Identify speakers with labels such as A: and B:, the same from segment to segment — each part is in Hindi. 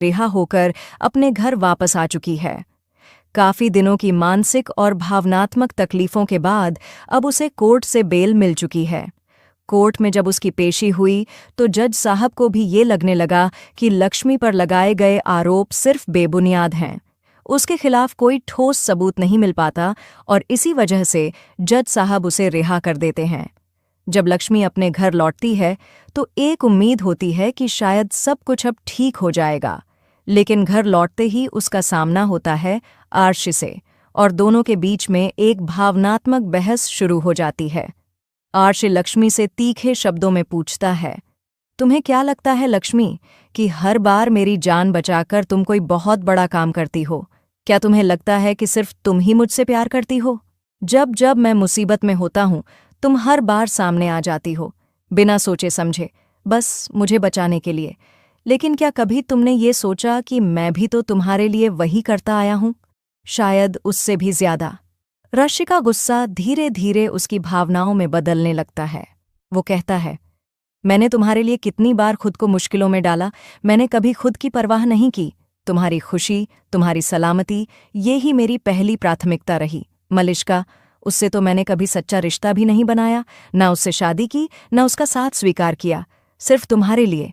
A: रिहा होकर अपने घर वापस आ चुकी है। काफी दिनों की मानसिक और भावनात्मक तकलीफों के बाद अब उसे कोर्ट से बेल मिल चुकी है। कोर्ट में जब उसकी पेशी हुई तो जज साहब को भी ये लगने लगा कि लक्ष्मी पर लगाए गए आरोप सिर्फ बेबुनियाद हैं। उसके खिलाफ कोई ठोस सबूत नहीं मिल पाता और इसी वजह से जज साहब उसे रिहा कर देते हैं। जब लक्ष्मी अपने घर लौटती है तो एक उम्मीद होती है कि शायद सब कुछ अब ठीक हो जाएगा, लेकिन घर लौटते ही उसका सामना होता है आर्शी से और दोनों के बीच में एक भावनात्मक बहस शुरू हो जाती है। आर्शी लक्ष्मी से तीखे शब्दों में पूछता है, तुम्हें क्या लगता है लक्ष्मी कि हर बार मेरी जान बचाकर तुम कोई बहुत बड़ा काम करती हो? क्या तुम्हें लगता है कि सिर्फ तुम ही मुझसे प्यार करती हो? जब जब मैं मुसीबत में होता हूं तुम हर बार सामने आ जाती हो, बिना सोचे समझे, बस मुझे बचाने के लिए। लेकिन क्या कभी तुमने ये सोचा कि मैं भी तो तुम्हारे लिए वही करता आया हूं, शायद उससे भी ज्यादा। ऋषि का गुस्सा धीरे धीरे उसकी भावनाओं में बदलने लगता है। वो कहता है, मैंने तुम्हारे लिए कितनी बार खुद को मुश्किलों में डाला, मैंने कभी खुद की परवाह नहीं की। तुम्हारी खुशी, तुम्हारी सलामती, ये ही मेरी पहली प्राथमिकता रही। मलिष्का, उससे तो मैंने कभी सच्चा रिश्ता भी नहीं बनाया, ना उससे शादी की, ना उसका साथ स्वीकार किया, सिर्फ तुम्हारे लिए।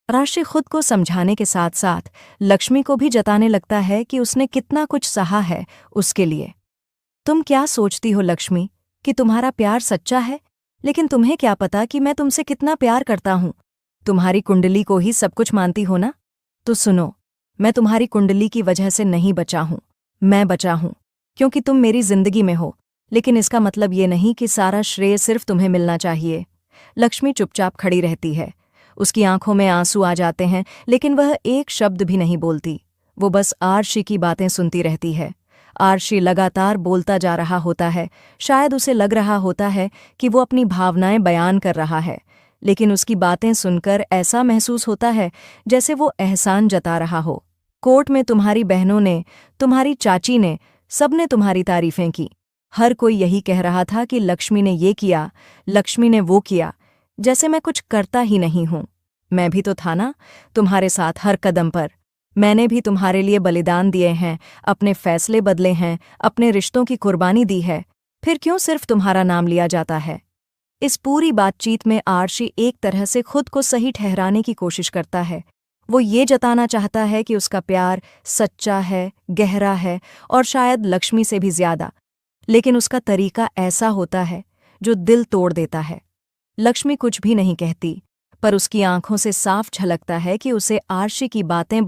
A: ऋषि खुद को समझाने के साथ साथ लक्ष्मी को भी जताने लगता है कि उसने कितना कुछ सहा है उसके लिए। तुम क्या सोचती हो लक्ष्मी कि तुम्हारा प्यार सच्चा है, लेकिन तुम्हें क्या पता कि मैं तुमसे कितना प्यार करता हूं। तुम्हारी कुंडली को ही सब कुछ मानती हो ना? तो सुनो, मैं तुम्हारी कुंडली की वजह से नहीं बचा हूं, मैं बचा हूं क्योंकि तुम मेरी जिंदगी में हो। लेकिन इसका मतलब ये नहीं कि सारा श्रेय सिर्फ तुम्हें मिलना चाहिए। लक्ष्मी चुपचाप खड़ी रहती है। उसकी आंखों में आंसू आ जाते हैं, लेकिन वह एक शब्द भी नहीं बोलती। वो बस आर्शी की बातें सुनती रहती है। आर्शी लगातार बोलता जा रहा होता है। शायद उसे लग रहा होता है कि वो अपनी भावनाएं बयान कर रहा है, लेकिन उसकी बातें सुनकर ऐसा महसूस होता है जैसे वो एहसान जता रहा हो। कोर्ट में तुम्हारी बहनों ने, तुम्हारी चाची ने, सबने तुम्हारी तारीफें की। हर कोई यही कह रहा था कि लक्ष्मी ने ये किया, लक्ष्मी ने वो किया, जैसे मैं कुछ करता ही नहीं हूं। मैं भी तो था ना, तुम्हारे साथ हर कदम पर। मैंने भी तुम्हारे लिए बलिदान दिए हैं, अपने फैसले बदले हैं, अपने रिश्तों की कुर्बानी दी है। फिर क्यों सिर्फ तुम्हारा नाम लिया जाता है? इस पूरी बातचीत में आर्शी एक तरह से खुद को सही ठहराने की कोशिश करता है। वो ये जताना चाहता है कि उसका प्यार सच्चा है, गहरा है और शायद लक्ष्मी से भी ज्यादा, लेकिन उसका तरीका ऐसा होता है जो दिल तोड़ देता है। लक्ष्मी कुछ भी नहीं कहती, पर उसकी आंखों से साफ झलकता है कि उसे आर्शी की बातें